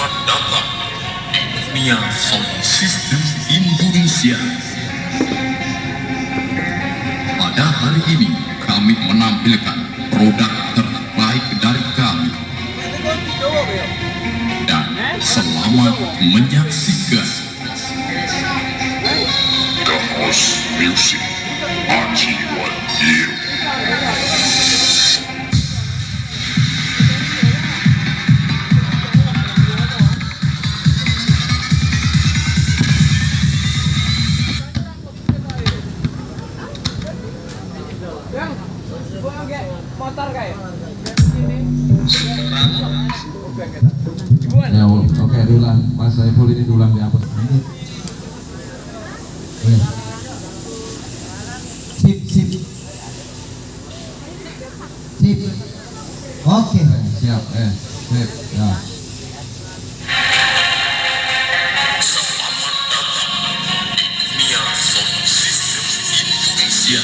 Selamat datang di dunia sound system Indonesia. Pada hari ini kami menampilkan produk terbaik dari kami. Dan selamat menyaksikan. The House Music Aji Wadiro. Motor kayak ya, oke, diulang Mas Saiful, ini diulang di apa? Sip, sip, sip. Oke. Siap, sip, ya. Selamat datang di dunia sound system Indonesia.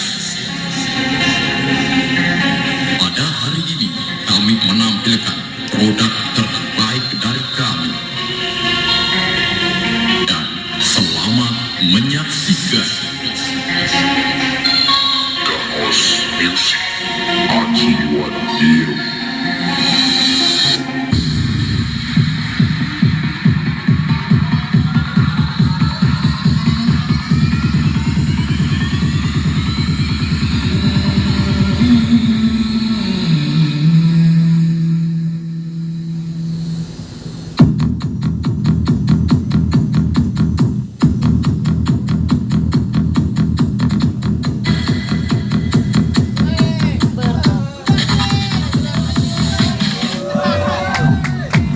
Pada hari ini kami menampilkan produk terbaik dari kami. Dan selamat menyaksikan. The House Music Aji Wadiro.